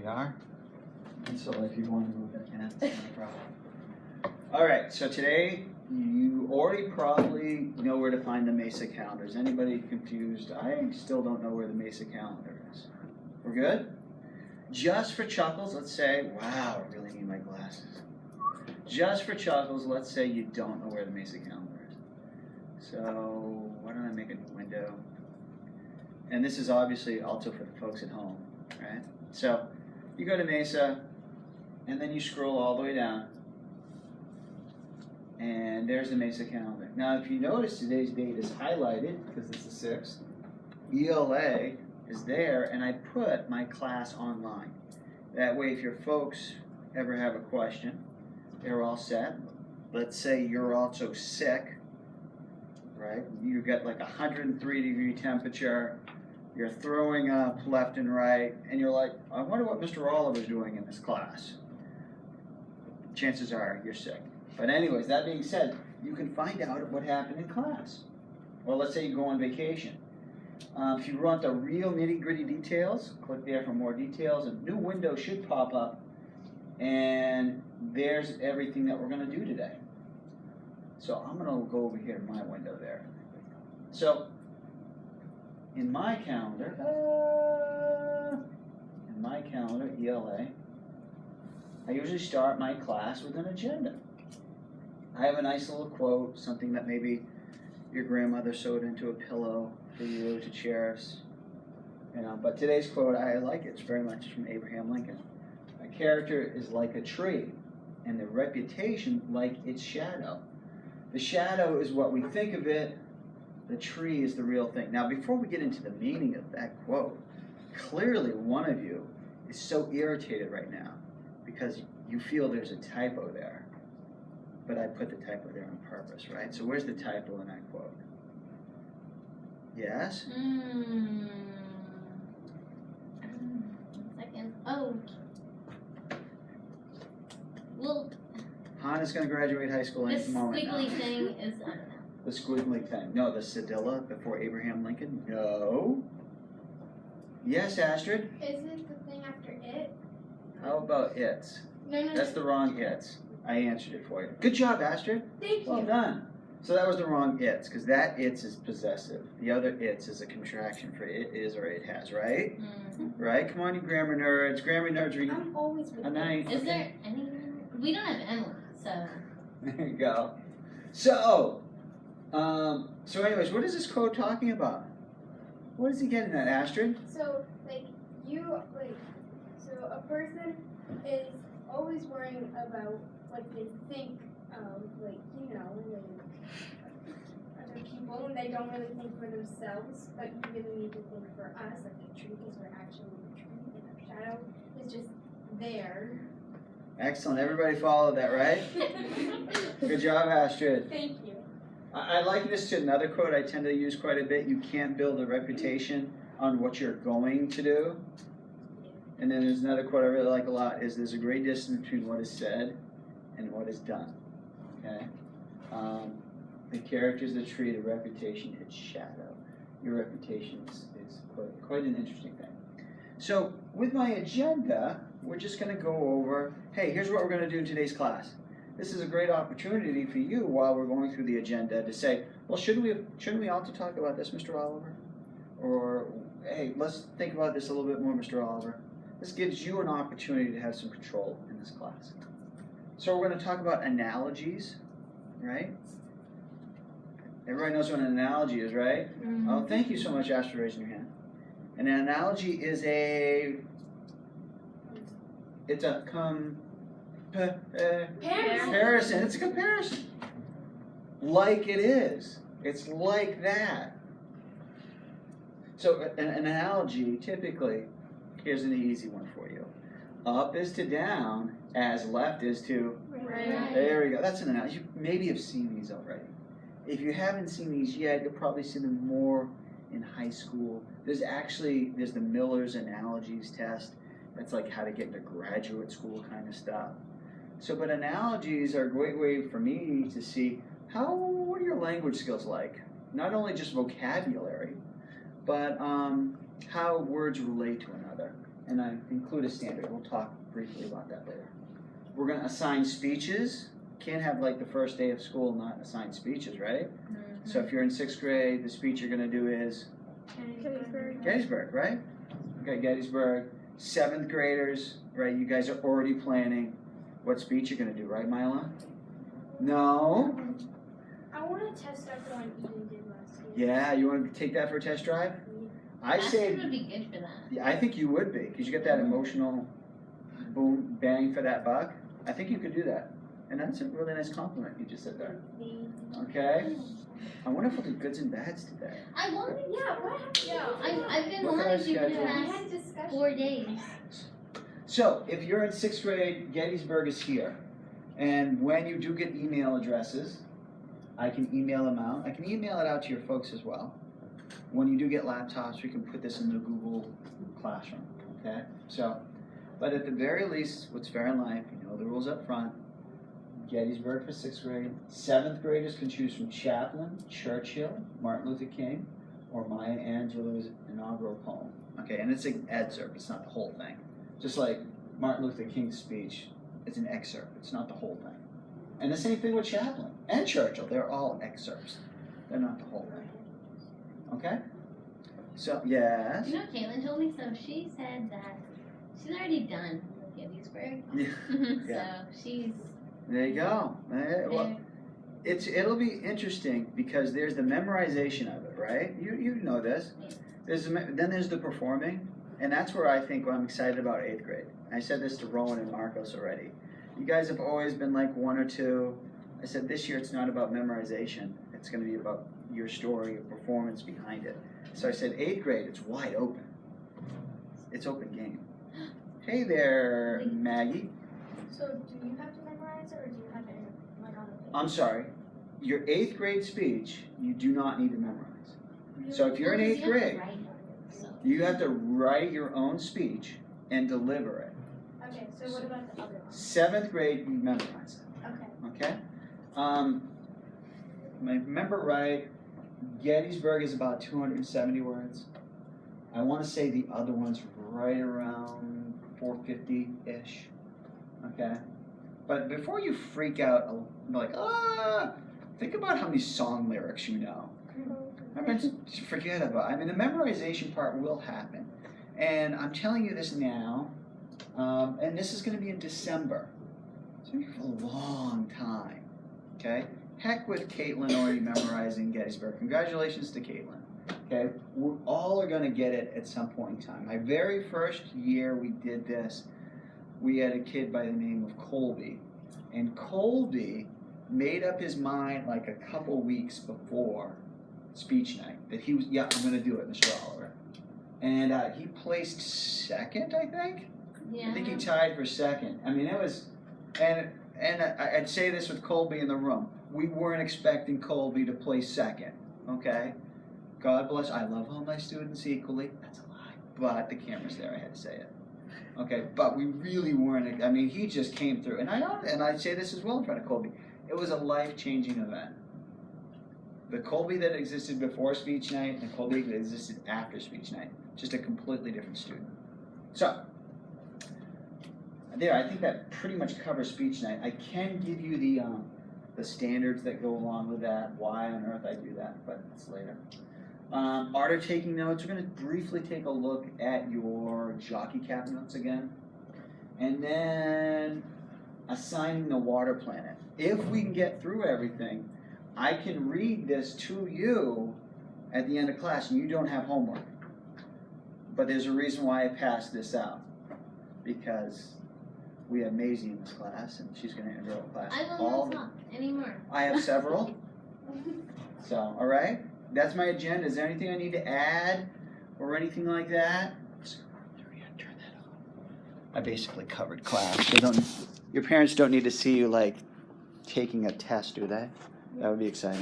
are. And so if you want to move, you can. It's not a problem. All right, so today you already probably know where to find the Mesa calendar. Is anybody confused? I still don't know where the Mesa calendar is. We're good? Just for chuckles, let's say, wow, I really need my glasses. Just for chuckles, let's say you don't know where the Mesa calendar is. So why don't I make a new window? And this is obviously also for the folks at home, right? So you go to Mesa, and then you scroll all the way down, and there's the Mesa calendar. Now, if you notice, today's date is highlighted because it's the 6th. ELA is there, and I put my class online. That way, if your folks ever have a question, they're all set. Let's say you're also sick, right? You got like 103-degree temperature, you're throwing up left and right, and you're like, I wonder what Mr. Oliver's doing in this class. Chances are you're sick. But anyways, that being said, you can find out what happened in class. Or let's say you go on vacation. If you want the real nitty-gritty details, click there for more details. A new window should pop up, and there's everything that we're going to do today. So I'm going to go over here to my window there. So in my calendar, ELA, I usually start my class with an agenda. I have a nice little quote, something that maybe your grandmother sewed into a pillow for you to cherish. You know, but today's quote, I like it. It's very much from Abraham Lincoln. A character is like a tree, and the reputation like its shadow. The shadow is what we think of it. The tree is the real thing. Now, before we get into the meaning of that quote, clearly one of you is so irritated right now because you feel there's a typo there. But I put the typo there on purpose, right? So where's the typo in that quote? Yes? 1 second. Oh. Well, Hannah's going to graduate high school this any moment now. squiggly thing is, I don't know. The squiggly thing. No, the cedilla before Abraham Lincoln? No. Yes, Astrid? Is it the thing after it? How about it's? No. That's the wrong it's. I answered it for you. Good job, Astrid. Thank you. Well done. So that was the wrong it's, because that it's is possessive. The other it's is a contraction for it is or it has, right? Mm-hmm. Right? Come on, you grammar nerds. Grammar nerds read I'm always with a night. Is there any? We don't have Emily, so. There you go. So anyways, what is this quote talking about? What is he getting at, Astrid? So, so a person is always worrying about what they think of, other people, and they don't really think for themselves, but you really need to think for us, like the tree, because we're actually the tree, and our shadow is just there. Excellent. Everybody followed that, right? Good job, Astrid. Thank you. I like this to another quote I tend to use quite a bit. You can't build a reputation on what you're going to do. And then there's another quote I really like a lot is there's a great distance between what is said and what is done. Okay? The character is the tree, the reputation its shadow. Your reputation is quite an interesting thing. So with my agenda, we're just going to go over, hey, here's what we're going to do in today's class. This is a great opportunity for you while we're going through the agenda to say, well, shouldn't we also talk about this, Mr. Oliver? Or, hey, let's think about this a little bit more, Mr. Oliver. This gives you an opportunity to have some control in this class. So we're going to talk about analogies, right? Everybody knows what an analogy is, right? Mm-hmm. Oh, thank you so much, Astrid, for raising your hand. An analogy is it's a comparison. It's a comparison. Like it is. It's like that. So an analogy, typically, here's an easy one for you. Up is to down, as left is to Right. There we go. That's an analogy. You maybe have seen these already. If you haven't seen these yet, you'll probably see them more in high school. There's the Miller's Analogies test. That's like how to get into graduate school kind of stuff. So, but analogies are a great way for me to see what are your language skills like? Not only just vocabulary, but how words relate to another. and I include a standard. We'll talk briefly about that later. We're gonna assign speeches. Can't have like the first day of school not assign speeches, right? So if you're in 6th grade, the speech you're gonna do is Gettysburg, right? Okay, Gettysburg. 7th graders, right? You guys are already planning what speech you're gonna do, right, Mila? No? I want to test out the one Eden did last year. Yeah, you want to take that for a test drive? I say, would be good for that. yeah, I think you would be, because you get that emotional boom, bang for that buck. I think you could do that. And that's a really nice compliment you just said there. Okay? I wonder if we'll do goods and bads today. I wanted. Yeah, what happened? Yeah. I've been Look at our wanting to for the schedule. We past had discussion. 4 days. So, if you're in 6th grade, Gettysburg is here. And when you do get email addresses, I can email them out. I can email it out to your folks as well. When you do get laptops, we can put this in the Google Classroom, okay? So, but at the very least, what's fair in life, you know the rules up front. Gettysburg for 6th grade. 7th graders can choose from Chaplin, Churchill, Martin Luther King, or Maya Angelou's inaugural poem. Okay, and it's an excerpt, it's not the whole thing. Just like Martin Luther King's speech, it's an excerpt, it's not the whole thing. And the same thing with Chaplin and Churchill, they're all excerpts. They're not the whole thing. Okay? So, yes. You know, Caitlin told me so. She said that she's already done with Gettysburg. Yeah. So she's There you go. Well, there. it'll be interesting because there's the memorization of it, right? You know this. Then there's the performing, and that's where I think I'm excited about 8th grade. I said this to Rowan and Marcos already. You guys have always been like 1 or 2. I said this year it's not about memorization. It's going to be about your story, your performance behind it. So I said 8th grade, it's wide open. It's open game. Hey there, Maggie. So do you have to memorize it, or do you have it like on a page? I'm sorry. Your 8th grade speech, you do not need to memorize. So if you're in 8th grade, you have to write your own speech and deliver it. Okay, so what about the other one? 7th grade, you memorize it. Okay. Okay? If I remember right, Gettysburg is about 270 words. I want to say the other one's right around 450-ish. Okay? But before you freak out, like, think about how many song lyrics you know. I mean, forget about it. I mean, the memorization part will happen. And I'm telling you this now, and this is going to be in December. It's going to be for a long time. Okay? Heck with Caitlin already memorizing Gettysburg. Congratulations to Caitlin. Okay? We all are going to get it at some point in time. My very first year we did this, we had a kid by the name of Colby. And Colby made up his mind like a couple weeks before speech night that he was, yeah, I'm going to do it, Mr. Oliver. And he placed 2nd, I think? Yeah. I think he tied for 2nd. I mean, it was, and I'd say this with Colby in the room. We weren't expecting Colby to place 2nd, okay? God bless, I love all my students equally. That's a lie. But the camera's there, I had to say it. Okay, but we really weren't, I mean, he just came through. And I'd say this as well in front of Colby. It was a life-changing event. The Colby that existed before speech night and the Colby that existed after speech night. Just a completely different student. So, there, I think that pretty much covers speech night. I can give you the standards that go along with that, why on earth I do that, but it's later. Art taking notes, we're going to briefly take a look at your jockey cap notes again. And then assigning the water planet. If we can get through everything, I can read this to you at the end of class and you don't have homework. But there's a reason why I passed this out. Because we have Maisie in this class and she's going to enroll class. I will not talk anymore. I have several. So, all right. That's my agenda. Is there anything I need to add or anything like that? Turn that off. I basically covered class. Your parents don't need to see you like taking a test, do they? That would be exciting.